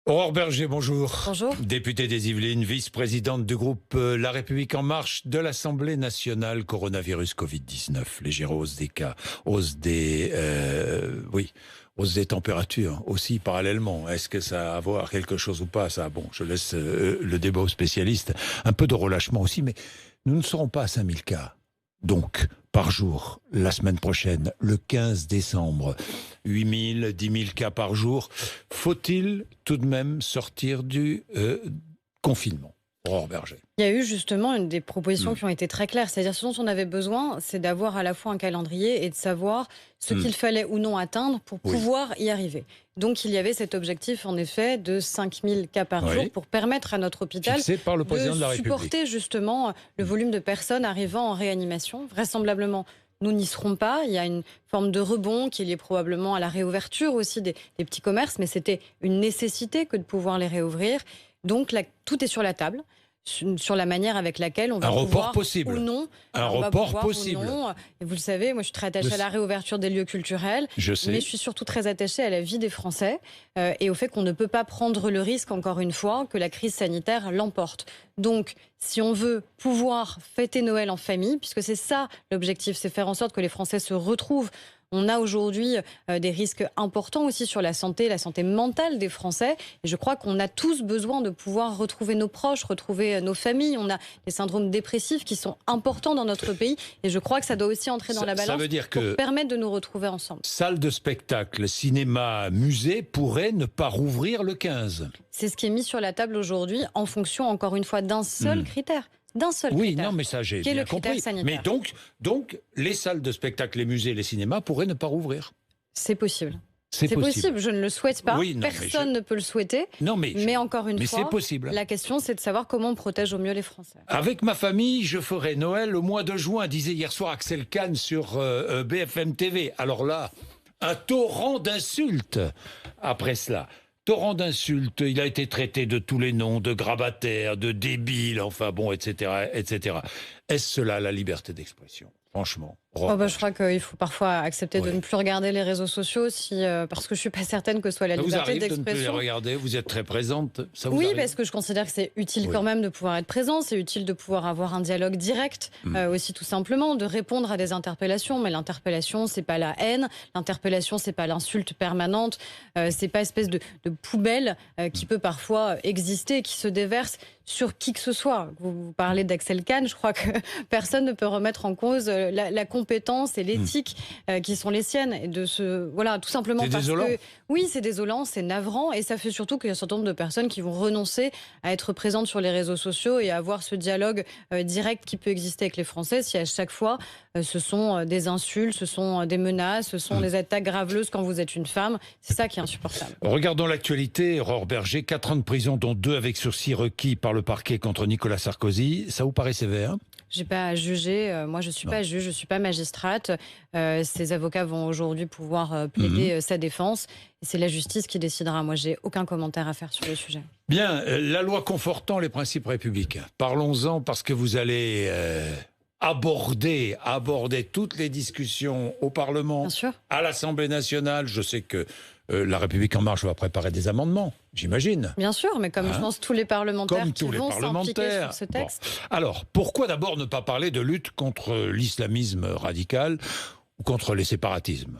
Aurore Berger, bonjour. Bonjour. Députée des Yvelines, vice-présidente du groupe La République En Marche de l'Assemblée nationale, coronavirus Covid-19, légère hausse des cas, hausse des températures aussi parallèlement. Est-ce que ça a à voir quelque chose ou pas? Ça, bon, je laisse le débat aux spécialistes. Un peu de relâchement aussi, mais nous ne serons pas à 5000 cas. Donc, par jour, la semaine prochaine, le 15 décembre, 8 000, 10 000 cas par jour. Faut-il tout de même sortir du confinement? Aurore Berger. Il y a eu justement une des propositions qui ont été très claires. C'est-à-dire ce dont on avait besoin, c'est d'avoir à la fois un calendrier et de savoir ce qu'il fallait ou non atteindre pour pouvoir y arriver. Donc il y avait cet objectif en effet de 5000 cas par jour pour permettre à notre hôpital fixé par le président de la République, supporter justement le volume de personnes arrivant en réanimation. Vraisemblablement, nous n'y serons pas. Il y a une forme de rebond qui est liée probablement à la réouverture aussi des petits commerces, mais c'était une nécessité que de pouvoir les réouvrir. Donc là, tout est sur la table, sur la manière avec laquelle on va pouvoir possible. ou non. Un report possible. Et vous le savez, moi je suis très attachée à la réouverture des lieux culturels, je sais. Mais je suis surtout très attachée à la vie des Français et au fait qu'on ne peut pas prendre le risque, encore une fois, que la crise sanitaire l'emporte. Donc, si on veut pouvoir fêter Noël en famille, puisque c'est ça l'objectif, c'est faire en sorte que les Français se retrouvent. On a aujourd'hui des risques importants aussi sur la santé mentale des Français. Et je crois qu'on a tous besoin de pouvoir retrouver nos proches, retrouver nos familles. On a des syndromes dépressifs qui sont importants dans notre pays. Et je crois que ça doit aussi entrer dans la balance pour permettre de nous retrouver ensemble. Salles de spectacle, cinéma, musée pourraient ne pas rouvrir le 15. C'est ce qui est mis sur la table aujourd'hui en fonction, encore une fois, d'un seul critère. D'un seul critère. Non, mais ça, j'ai bien compris. Sanitaire. Mais donc, les salles de spectacle, les musées, les cinémas pourraient ne pas rouvrir. C'est possible. C'est possible, je ne le souhaite pas. Personne ne peut le souhaiter. Mais encore une fois, possible. La question, c'est de savoir comment on protège au mieux les Français. Avec ma famille, je ferai Noël au mois de juin, disait hier soir Axel Kahn sur BFM TV. Alors là, un torrent d'insultes après cela. Torrent d'insultes, il a été traité de tous les noms, de grabataire, de débile, enfin bon, etc., etc. Est-ce cela la liberté d'expression? Franchement. Je crois qu'il faut parfois accepter de ne plus regarder les réseaux sociaux parce que je ne suis pas certaine que ce soit la liberté d'expression. Vous arrive de ne plus les regarder, vous êtes très présente, ça vous Oui, arrive? parce que je considère que c'est utile quand même de pouvoir être présent, c'est utile de pouvoir avoir un dialogue direct aussi tout simplement, de répondre à des interpellations, mais l'interpellation c'est pas la haine, l'interpellation c'est pas l'insulte permanente, c'est pas espèce de poubelle qui peut parfois exister, qui se déverse sur qui que ce soit. Vous parlez d'Axel Kahn, je crois que personne ne peut remettre en cause la compétence et l'éthique qui sont les siennes. Et tout simplement parce que... Oui, c'est désolant, c'est navrant, et ça fait surtout qu'il y a un certain nombre de personnes qui vont renoncer à être présentes sur les réseaux sociaux et à avoir ce dialogue direct qui peut exister avec les Français si à chaque fois ce sont des insultes, ce sont des menaces, ce sont des attaques graveleuses quand vous êtes une femme. C'est ça qui est insupportable. Regardons l'actualité. Aurore Berger, 4 ans de prison, dont 2 avec sursis requis par le parquet contre Nicolas Sarkozy. Ça vous paraît sévère? J'ai pas à juger. Moi, je suis pas juge, je suis pas magistrate. Ces avocats vont aujourd'hui pouvoir plaider sa défense. Et c'est la justice qui décidera. Moi, j'ai aucun commentaire à faire sur le sujet. Bien, la loi confortant les principes républicains. Parlons-en parce que vous allez aborder toutes les discussions au Parlement, à l'Assemblée nationale. Je sais que la République En Marche va préparer des amendements, j'imagine. Bien sûr, mais comme je pense tous les parlementaires vont s'impliquer sur ce texte. Bon. Alors, pourquoi d'abord ne pas parler de lutte contre l'islamisme radical ou contre les séparatismes?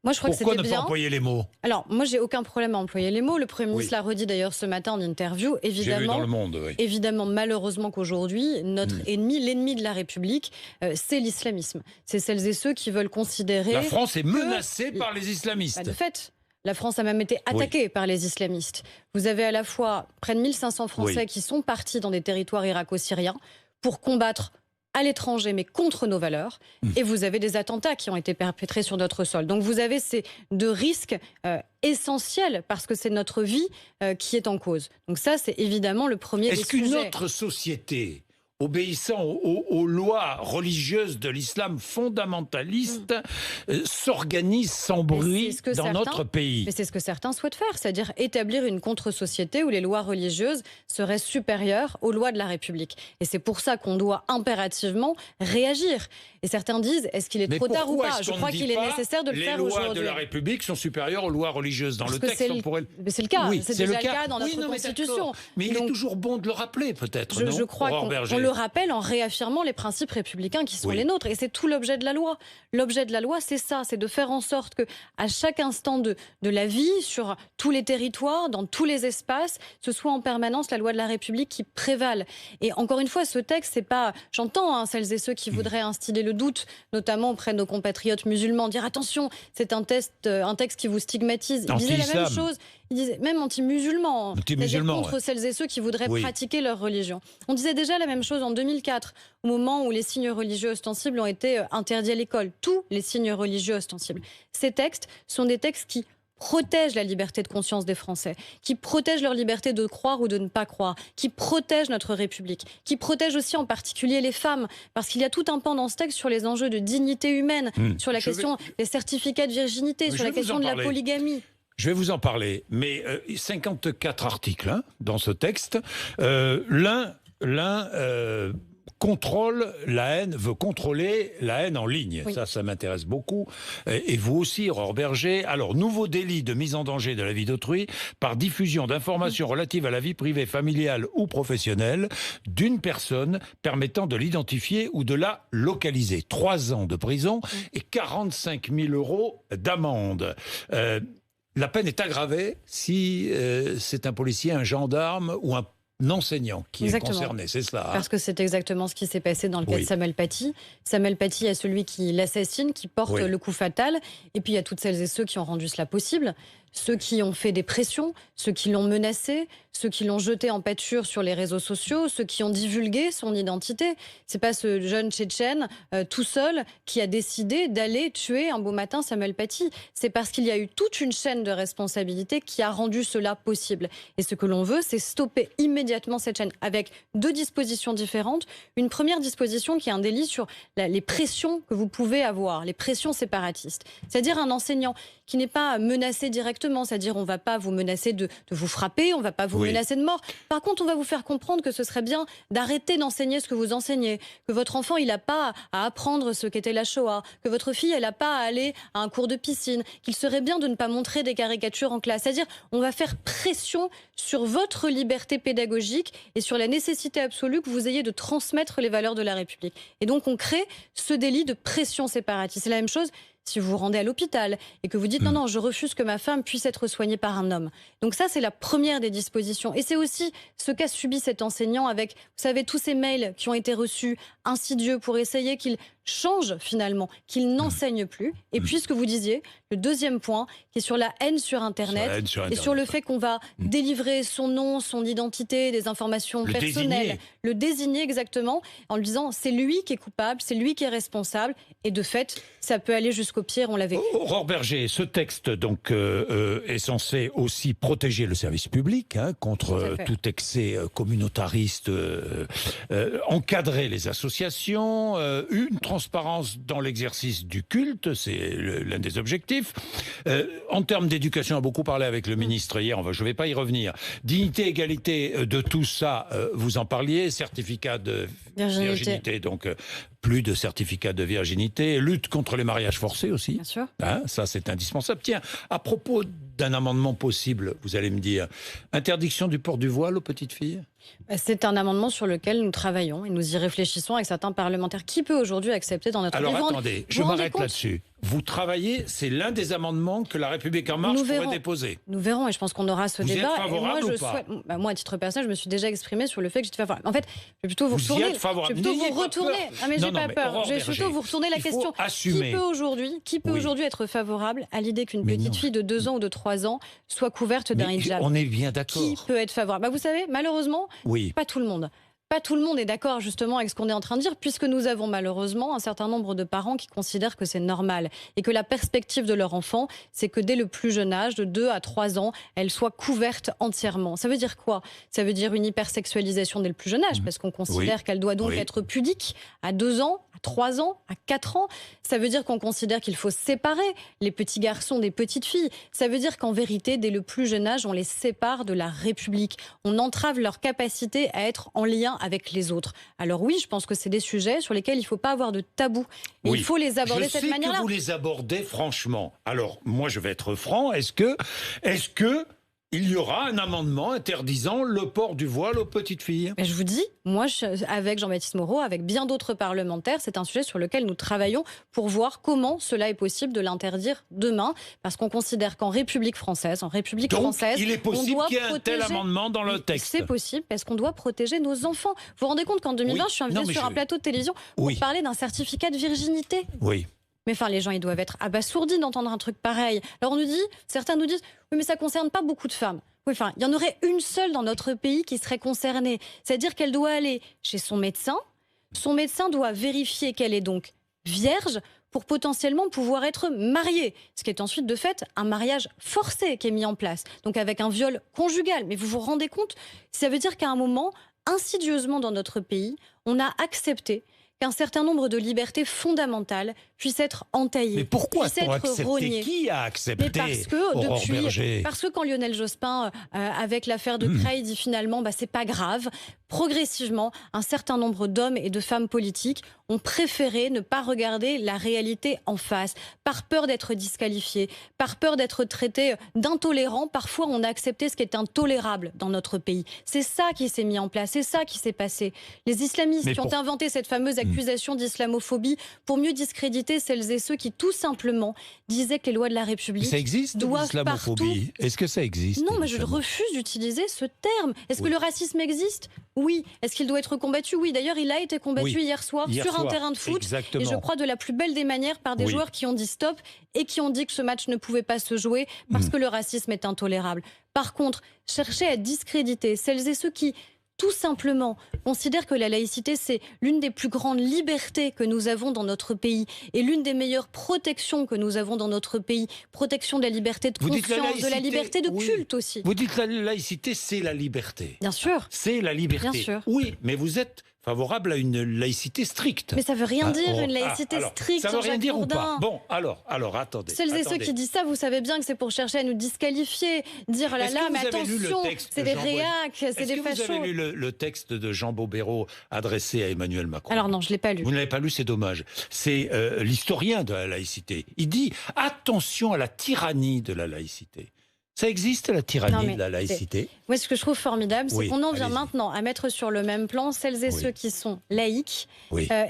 Moi, je crois Pourquoi que ne pas employer les mots? Alors, moi, j'ai aucun problème à employer les mots. Le Premier ministre l'a redit d'ailleurs ce matin en interview. Évidemment, j'ai vu dans Le Monde, évidemment, malheureusement qu'aujourd'hui, notre ennemi, l'ennemi de la République, c'est l'islamisme. C'est celles et ceux qui veulent considérer... La France est menacée par les islamistes. De fait, la France a même été attaquée par les islamistes. Vous avez à la fois près de 1500 Français qui sont partis dans des territoires irako-syriens pour combattre à l'étranger, mais contre nos valeurs. Et vous avez des attentats qui ont été perpétrés sur notre sol. Donc vous avez ces 2 risques essentiels, parce que c'est notre vie qui est en cause. Donc ça, c'est évidemment le premier des sujets. Est-ce qu'une autre société obéissant aux lois religieuses de l'islam fondamentaliste, s'organise sans bruit dans notre pays. Mais c'est ce que certains souhaitent faire, c'est-à-dire établir une contre-société où les lois religieuses seraient supérieures aux lois de la République. Et c'est pour ça qu'on doit impérativement réagir. Et certains disent, est-ce qu'il est trop tard ou pas? Je crois qu'il est nécessaire de le faire aujourd'hui. Les lois de la République sont supérieures aux lois religieuses. Dans le texte, on pourrait... Mais c'est le cas, oui, c'est déjà le cas dans notre Constitution. Mais il est toujours bon de le rappeler, peut-être, non? Je crois qu'on le rappelle en réaffirmant les principes républicains qui sont les nôtres. Et c'est tout l'objet de la loi. L'objet de la loi, c'est ça, c'est de faire en sorte que à chaque instant de la vie, sur tous les territoires, dans tous les espaces, ce soit en permanence la loi de la République qui prévale. Et encore une fois, ce texte, c'est pas... J'entends celles et ceux qui voudraient instiller le doute, notamment auprès de nos compatriotes musulmans, dire attention, c'est un texte qui vous stigmatise. Ils disaient la même chose. Ils disaient même anti-musulmans, c'est-à-dire contre celles et ceux qui voudraient pratiquer leur religion. On disait déjà la même chose en 2004, au moment où les signes religieux ostensibles ont été interdits à l'école. Tous les signes religieux ostensibles. Ces textes sont des textes qui protègent la liberté de conscience des Français, qui protègent leur liberté de croire ou de ne pas croire, qui protègent notre République, qui protègent aussi en particulier les femmes, parce qu'il y a tout un pan dans ce texte sur les enjeux de dignité humaine, sur la question des certificats de virginité, sur la question de la polygamie. Je vais vous en parler, mais 54 articles dans ce texte. L'un contrôle la haine, veut contrôler la haine en ligne. Oui. Ça m'intéresse beaucoup. Et vous aussi, Aurore Berger. Alors, nouveau délit de mise en danger de la vie d'autrui par diffusion d'informations relatives à la vie privée, familiale ou professionnelle d'une personne permettant de l'identifier ou de la localiser. 3 ans de prison et 45 000 € d'amende. La peine est aggravée si c'est un policier, un gendarme ou un enseignant qui est concerné, c'est cela. Parce que c'est exactement ce qui s'est passé dans le cas de Samuel Paty. Samuel Paty est celui qui l'assassine, qui porte le coup fatal. Et puis il y a toutes celles et ceux qui ont rendu cela possible. Ceux qui ont fait des pressions, ceux qui l'ont menacé, ceux qui l'ont jeté en pâture sur les réseaux sociaux, ceux qui ont divulgué son identité. C'est pas ce jeune Tchétchène tout seul qui a décidé d'aller tuer un beau matin Samuel Paty. C'est parce qu'il y a eu toute une chaîne de responsabilité qui a rendu cela possible. Et ce que l'on veut, c'est stopper immédiatement cette chaîne avec 2 dispositions différentes. Une première disposition qui est un délit sur les pressions que vous pouvez avoir, les pressions séparatistes. C'est-à-dire un enseignant qui n'est pas menacé directement, c'est-à-dire on ne va pas vous menacer de vous frapper, on ne va pas vous menacer de mort. Par contre, on va vous faire comprendre que ce serait bien d'arrêter d'enseigner ce que vous enseignez, que votre enfant, il n'a pas à apprendre ce qu'était la Shoah, que votre fille, elle n'a pas à aller à un cours de piscine, qu'il serait bien de ne pas montrer des caricatures en classe. C'est-à-dire, on va faire pression sur votre liberté pédagogique et sur la nécessité absolue que vous ayez de transmettre les valeurs de la République. Et donc, on crée ce délit de pression séparatiste. C'est la même chose si vous vous rendez à l'hôpital et que vous dites non, je refuse que ma femme puisse être soignée par un homme. Donc ça, c'est la première des dispositions. Et c'est aussi ce qu'a subi cet enseignant avec, vous savez, tous ces mails qui ont été reçus insidieux pour essayer qu'il change finalement, qu'il n'enseigne plus. Et puis ce que vous disiez, le deuxième point, qui est sur la haine sur Internet, et sur le fait qu'on va délivrer son nom, son identité, des informations personnelles, le désigner exactement, en lui disant c'est lui qui est coupable, c'est lui qui est responsable, et de fait, ça peut aller jusqu'au pire, on l'avait vu. Aurore Berger, ce texte donc est censé aussi protéger le service public contre tout excès communautariste, encadrer les associations, une transparence dans l'exercice du culte, c'est l'un des objectifs. En termes d'éducation, on a beaucoup parlé avec le ministre hier, je ne vais pas y revenir. Dignité, égalité de tout ça, vous en parliez, certificat de virginité, donc plus de certificat de virginité, lutte contre les mariages forcés aussi. Bien sûr. Ça, c'est indispensable. Tiens, à propos d'un amendement possible, vous allez me dire, interdiction du port du voile aux petites filles ? C'est un amendement sur lequel nous travaillons et nous y réfléchissons avec certains parlementaires. Qui peut aujourd'hui accepter dans notre pays ? Alors attendez, je m'arrête là-dessus. Vous travaillez, c'est l'un des amendements que La République En Marche pourrait déposer. Nous verrons et je pense qu'on aura ce débat. Vous êtes favorable ou pas ? Moi, à titre personnel, je me suis déjà exprimé sur le fait que j'étais favorable. En fait, je vais plutôt vous retourner. Êtes favorable. Je vais plutôt vous retourner. Mais j'ai pas peur. Je vais plutôt vous retourner la question. Qui peut aujourd'hui être favorable à l'idée qu'une petite fille de 2 ans ou de 3 ans soit couverte d'un hijab ? On est bien d'accord. Qui peut être favorable ? Vous savez, malheureusement, pas tout le monde. Pas tout le monde est d'accord justement avec ce qu'on est en train de dire, puisque nous avons malheureusement un certain nombre de parents qui considèrent que c'est normal et que la perspective de leur enfant, c'est que dès le plus jeune âge, de 2 à 3 ans, elle soit couverte entièrement. Ça veut dire quoi? Ça veut dire une hypersexualisation dès le plus jeune âge, parce qu'on considère qu'elle doit donc être pudique à 2 ans, à 3 ans, à 4 ans. Ça veut dire qu'on considère qu'il faut séparer les petits garçons des petites filles. Ça veut dire qu'en vérité, dès le plus jeune âge, on les sépare de la République. On entrave leur capacité à être en lien avec les autres. Alors oui, je pense que c'est des sujets sur lesquels il ne faut pas avoir de tabou. Et il faut les aborder de cette manière-là. Je sais que vous les abordez franchement. Alors, moi, je vais être franc. Est-ce que il y aura un amendement interdisant le port du voile aux petites filles? Je vous dis, moi, avec Jean-Baptiste Moreau, avec bien d'autres parlementaires, c'est un sujet sur lequel nous travaillons pour voir comment cela est possible de l'interdire demain, parce qu'on considère qu'en République française, il est possible qu'il y ait un tel amendement dans le texte. C'est possible, parce qu'on doit protéger nos enfants. Vous vous rendez compte qu'en 2020, je suis invitée sur un plateau de télévision pour parler d'un certificat de virginité? Oui. Mais enfin, les gens, ils doivent être abasourdis d'entendre un truc pareil. Alors certains nous disent, oui, mais ça ne concerne pas beaucoup de femmes. Oui, enfin, il y en aurait une seule dans notre pays qui serait concernée. C'est-à-dire qu'elle doit aller chez son médecin. Son médecin doit vérifier qu'elle est donc vierge pour potentiellement pouvoir être mariée. Ce qui est ensuite, de fait, un mariage forcé qui est mis en place. Donc avec un viol conjugal. Mais vous vous rendez compte? Ça veut dire qu'à un moment, insidieusement dans notre pays, on a accepté qu'un certain nombre de libertés fondamentales puissent être entaillées. Mais pourquoi a-t-on accepté? Qui a accepté? Parce que quand Lionel Jospin, avec l'affaire de Creil, dit finalement c'est pas grave, progressivement, un certain nombre d'hommes et de femmes politiques ont préféré ne pas regarder la réalité en face, par peur d'être disqualifiés, par peur d'être traités d'intolérants. Parfois, on a accepté ce qui est intolérable dans notre pays. C'est ça qui s'est mis en place, c'est ça qui s'est passé. Les islamistes qui ont inventé cette fameuse accusation d'islamophobie pour mieux discréditer celles et ceux qui, tout simplement, disaient que les lois de la République ça existe, doivent partout... Est-ce que ça existe? Non, mais je refuse d'utiliser ce terme. Est-ce que le racisme existe? Oui. Est-ce qu'il doit être combattu? Oui. D'ailleurs, il a été combattu hier soir sur un terrain de foot. Exactement. Et je crois de la plus belle des manières par des joueurs qui ont dit stop et qui ont dit que ce match ne pouvait pas se jouer parce que le racisme est intolérable. Par contre, chercher à discréditer celles et ceux qui, tout simplement, considèrent que la laïcité, c'est l'une des plus grandes libertés que nous avons dans notre pays et l'une des meilleures protections que nous avons dans notre pays. Protection de la liberté de conscience, de la liberté de culte aussi. Vous dites que la laïcité, c'est la liberté. Bien sûr. C'est la liberté. Bien sûr. Oui, mais vous êtes favorable à une laïcité stricte. Mais ça veut rien dire, une laïcité stricte. Ça veut rien dire Bourdin. ou pas? Bon, alors, attendez. Celles et ceux qui disent ça, vous savez bien que c'est pour chercher à nous disqualifier. Dire là, mais attention, c'est des réacs, c'est des fachos. Vous avez lu le texte de Jean Bobéro adressé à Emmanuel Macron? Alors non, je ne l'ai pas lu. Vous ne l'avez pas lu, c'est dommage. C'est l'historien de la laïcité. Il dit attention à la tyrannie de la laïcité. Ça existe, la tyrannie de la laïcité? Moi, ce que je trouve formidable, c'est qu'on en vient maintenant à mettre sur le même plan celles et ceux qui sont laïcs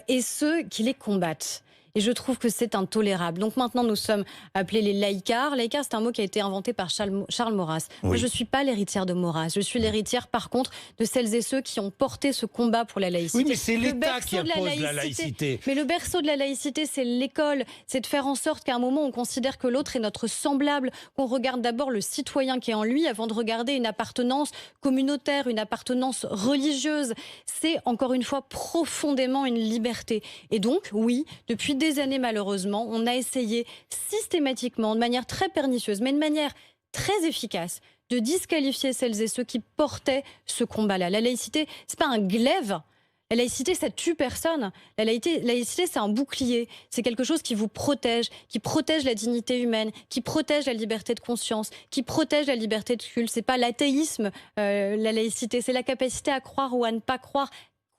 et ceux qui les combattent. Et je trouve que c'est intolérable. Donc maintenant, nous sommes appelés les laïcards. Laïcard, c'est un mot qui a été inventé par Charles Maurras. Moi, je ne suis pas l'héritière de Maurras. Je suis l'héritière, par contre, de celles et ceux qui ont porté ce combat pour la laïcité. Oui, mais c'est l'État qui impose la laïcité. Mais le berceau de la laïcité, c'est l'école. C'est de faire en sorte qu'à un moment, on considère que l'autre est notre semblable, qu'on regarde d'abord le citoyen qui est en lui avant de regarder une appartenance communautaire, une appartenance religieuse. C'est, encore une fois, profondément une liberté. Et donc, oui, depuis des années, malheureusement, on a essayé systématiquement, de manière très pernicieuse, mais de manière très efficace, de disqualifier celles et ceux qui portaient ce combat-là. La laïcité, c'est pas un glaive. La laïcité, ça tue personne. La laïcité, c'est un bouclier. C'est quelque chose qui vous protège, qui protège la dignité humaine, qui protège la liberté de conscience, qui protège la liberté de culte. C'est pas l'athéisme, la laïcité. C'est la capacité à croire ou à ne pas croire,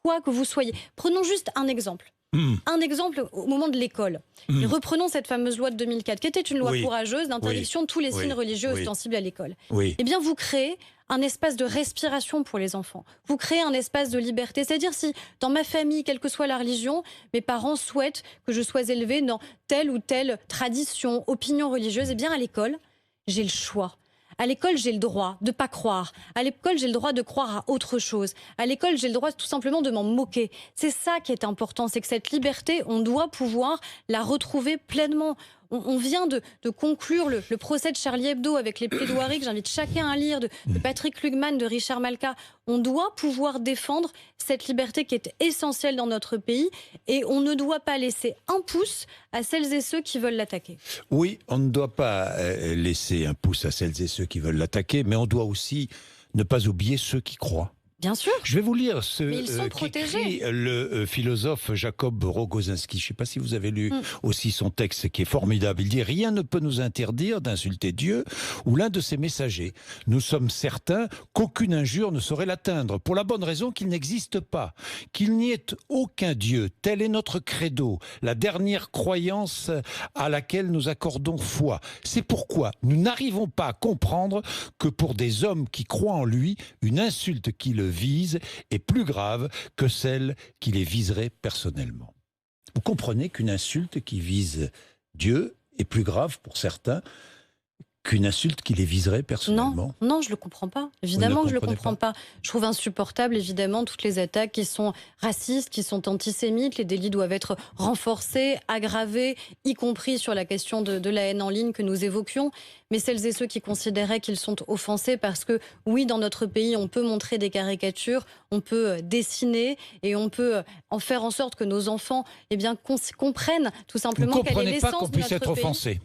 quoi que vous soyez. Prenons juste un exemple. Un exemple au moment de l'école. Et reprenons cette fameuse loi de 2004, qui était une loi courageuse d'interdiction de tous les signes religieux ostensibles à l'école. Eh bien, vous créez un espace de respiration pour les enfants. Vous créez un espace de liberté. C'est-à-dire si, dans ma famille, quelle que soit la religion, mes parents souhaitent que je sois élevée dans telle ou telle tradition, opinion religieuse, eh bien, à l'école, j'ai le choix. À l'école, j'ai le droit de ne pas croire. À l'école, j'ai le droit de croire à autre chose. À l'école, j'ai le droit tout simplement de m'en moquer. C'est ça qui est important, c'est que cette liberté, on doit pouvoir la retrouver pleinement. On vient de conclure le procès de Charlie Hebdo avec les plaidoiries que j'invite chacun à lire de Patrick Klugman, de Richard Malka. On doit pouvoir défendre cette liberté qui est essentielle dans notre pays et on ne doit pas laisser un pouce à celles et ceux qui veulent l'attaquer. Oui, on ne doit pas laisser un pouce à celles et ceux qui veulent l'attaquer, mais on doit aussi ne pas oublier ceux qui croient. Bien sûr. Je vais vous lire ce qu'écrit le philosophe Jacob Rogozinski. Je ne sais pas si vous avez lu aussi son texte qui est formidable. Il dit « Rien ne peut nous interdire d'insulter Dieu ou l'un de ses messagers. Nous sommes certains qu'aucune injure ne saurait l'atteindre, pour la bonne raison qu'il n'existe pas, qu'il n'y ait aucun Dieu. Tel est notre credo, la dernière croyance à laquelle nous accordons foi. C'est pourquoi nous n'arrivons pas à comprendre que pour des hommes qui croient en lui, une insulte qui le vise est plus grave que celle qui les viserait personnellement. » Vous comprenez qu'une insulte qui vise Dieu est plus grave pour certains qu'une insulte qui les viserait personnellement? Non, je ne le comprends pas. Évidemment que je ne le comprends pas. Je trouve insupportable, évidemment, toutes les attaques qui sont racistes, qui sont antisémites. Les délits doivent être renforcés, aggravés, y compris sur la question de la haine en ligne que nous évoquions. Mais celles et ceux qui considéraient qu'ils sont offensés parce que, oui, dans notre pays, on peut montrer des caricatures, on peut dessiner et on peut en faire en sorte que nos enfants comprennent tout simplement quelle est l'essence de notre pays. Vous ne comprenez pas qu'on puisse être offensé?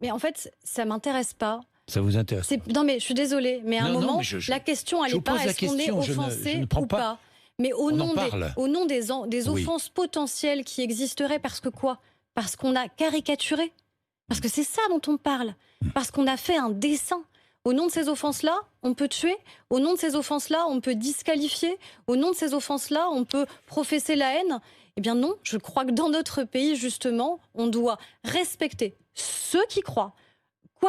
Mais en fait, ça m'intéresse pas. Ça vous intéresse? Non, mais je suis désolée, mais à un moment, la question, elle n'est pas est-ce qu'on est offensé ou pas. Mais au nom des offenses potentielles qui existeraient, parce que quoi? Parce qu'on a caricaturé. Parce que c'est ça dont on parle. Parce qu'on a fait un dessin. Au nom de ces offenses-là, on peut tuer. Au nom de ces offenses-là, on peut disqualifier. Au nom de ces offenses-là, on peut professer la haine. Eh bien non, je crois que dans notre pays, justement, on doit respecter ceux qui croient,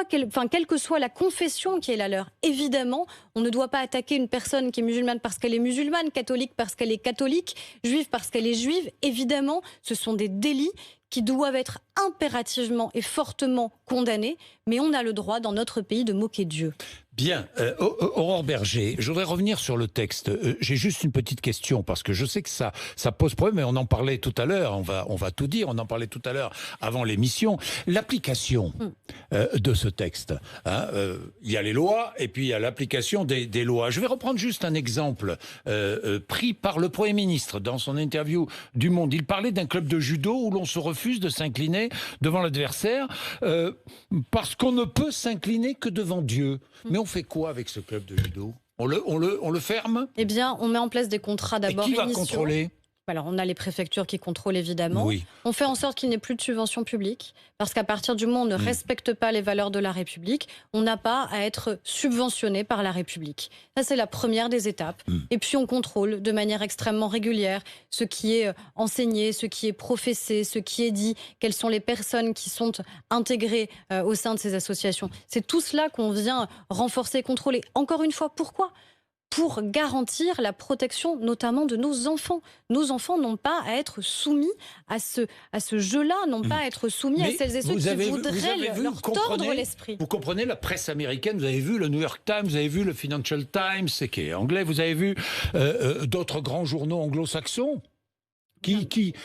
quelle que soit la confession qui est la leur. Évidemment, on ne doit pas attaquer une personne qui est musulmane parce qu'elle est musulmane, catholique parce qu'elle est catholique, juive parce qu'elle est juive. Évidemment, ce sont des délits qui doivent être impérativement et fortement condamnés, mais on a le droit dans notre pays de moquer Dieu. Bien, Aurore Berger, je voudrais revenir sur le texte. J'ai juste une petite question, parce que je sais que ça pose problème, mais on en parlait tout à l'heure, on va tout dire, on en parlait tout à l'heure avant l'émission. L'application de ce texte, il y a les lois et puis il y a l'application des lois. Je vais reprendre juste un exemple pris par le Premier ministre dans son interview du Monde. Il parlait d'un club de judo où l'on se refuse de s'incliner devant l'adversaire parce qu'on ne peut s'incliner que devant Dieu. Mais on fait quoi avec ce club de judo? On le ferme? Eh bien, on met en place des contrats d'abord. Et qui va contrôler? Alors, on a les préfectures qui contrôlent évidemment. Oui. On fait en sorte qu'il n'y ait plus de subventions publiques, parce qu'à partir du moment où on ne respecte pas les valeurs de la République, on n'a pas à être subventionné par la République. Ça, c'est la première des étapes. Et puis, on contrôle de manière extrêmement régulière ce qui est enseigné, ce qui est professé, ce qui est dit, quelles sont les personnes qui sont intégrées au sein de ces associations. C'est tout cela qu'on vient renforcer, contrôler. Encore une fois, pourquoi ? Pour garantir la protection notamment de nos enfants. Nos enfants n'ont pas à être soumis à ce jeu-là, n'ont pas à être soumis à celles et ceux qui voudraient leur tordre l'esprit. Vous comprenez la presse américaine, vous avez vu le New York Times, vous avez vu le Financial Times, c'est qui est anglais, vous avez vu d'autres grands journaux anglo-saxons qui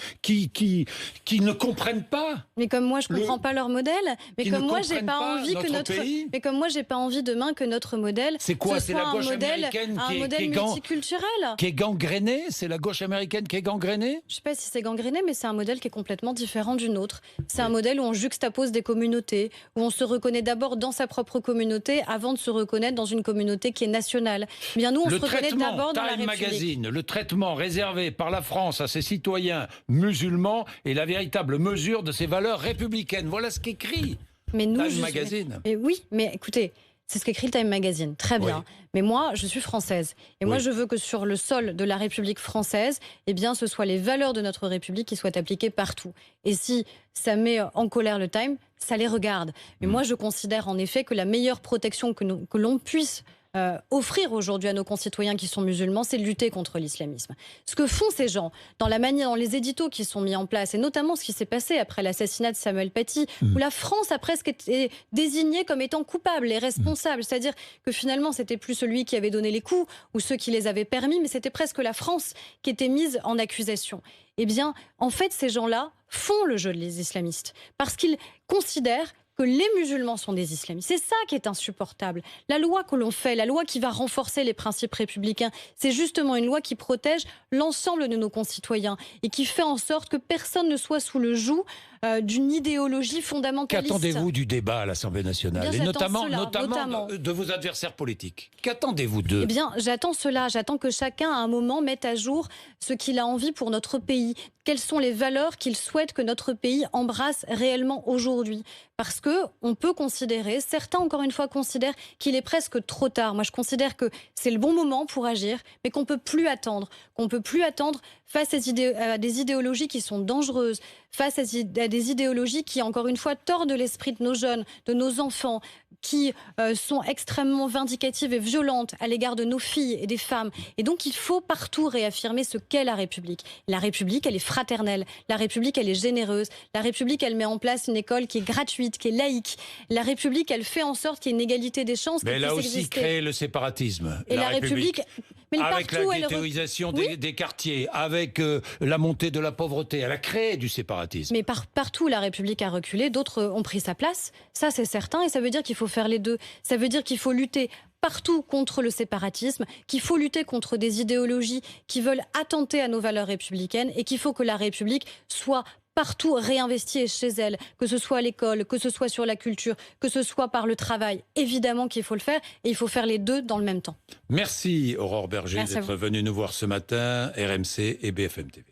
ne comprennent pas. Mais comme moi, je ne comprends pas leur modèle. Mais comme moi, j'ai pas envie que Mais comme moi, j'ai pas envie demain que notre modèle. C'est quoi? C'est la gauche américaine qui est multiculturel, qui est gangrénée. C'est la gauche américaine qui est gangrénée. Je sais pas si c'est gangréné, mais c'est un modèle qui est complètement différent du nôtre. C'est un modèle où on juxtapose des communautés, où on se reconnaît d'abord dans sa propre communauté avant de se reconnaître dans une communauté qui est nationale. Eh bien, nous, on se reconnaît d'abord dans la République. Magazine, le traitement réservé par la France à ses citoyens musulmans est la véritable mesure de ses valeurs républicaines. Voilà ce qu'écrit Time Magazine. Mais oui, mais écoutez, c'est ce qu'écrit le Time Magazine, très bien. Oui. Mais moi, je suis française. Et moi, je veux que sur le sol de la République française, eh bien, ce soit les valeurs de notre République qui soient appliquées partout. Et si ça met en colère le Time, ça les regarde. Mais moi, je considère en effet que la meilleure protection que l'on puisse offrir aujourd'hui à nos concitoyens qui sont musulmans, c'est de lutter contre l'islamisme. Ce que font ces gens, dans la manière, dans les éditos qui sont mis en place, et notamment ce qui s'est passé après l'assassinat de Samuel Paty, où la France a presque été désignée comme étant coupable et responsable. C'est-à-dire que finalement, c'était plus celui qui avait donné les coups ou ceux qui les avaient permis, mais c'était presque la France qui était mise en accusation. Eh bien, en fait, ces gens-là font le jeu des islamistes parce qu'ils considèrent que les musulmans sont des islamistes. C'est ça qui est insupportable. La loi que l'on fait, la loi qui va renforcer les principes républicains, c'est justement une loi qui protège l'ensemble de nos concitoyens et qui fait en sorte que personne ne soit sous le joug d'une idéologie fondamentaliste. Qu'attendez-vous du débat à l'Assemblée nationale? Eh bien, Et notamment de vos adversaires politiques. Qu'attendez-vous d'eux? Eh bien, j'attends cela. J'attends que chacun, à un moment, mette à jour ce qu'il a envie pour notre pays. Quelles sont les valeurs qu'il souhaite que notre pays embrasse réellement aujourd'hui? Parce que on peut considérer, certains encore une fois considèrent qu'il est presque trop tard. Moi, je considère que c'est le bon moment pour agir, mais qu'on peut plus attendre. Qu'on peut plus attendre face à des idéologies qui sont dangereuses, face à des idéologies qui, encore une fois, tordent l'esprit de nos jeunes, de nos enfants, qui sont extrêmement vindicatives et violentes à l'égard de nos filles et des femmes. Et donc, il faut partout réaffirmer ce qu'est la République. La République, elle est fraternelle. La République, elle est généreuse. La République, elle met en place une école qui est gratuite, qui est laïque. La République, elle fait en sorte qu'il y ait une égalité des chances. Mais elle a aussi exister. créé le séparatisme. Et la République... Mais avec partout, la ghettoisation des quartiers, avec la montée de la pauvreté, elle a créé du séparatisme. Mais partout, la République a reculé, d'autres ont pris sa place. Ça, c'est certain, et ça veut dire qu'il faut faire les deux. Ça veut dire qu'il faut lutter partout contre le séparatisme, qu'il faut lutter contre des idéologies qui veulent attenter à nos valeurs républicaines, et qu'il faut que la République soit partout réinvestie chez elle, que ce soit à l'école, que ce soit sur la culture, que ce soit par le travail. Évidemment qu'il faut le faire, et il faut faire les deux dans le même temps. Merci Aurore Berger d'être venue nous voir ce matin, RMC et BFM TV.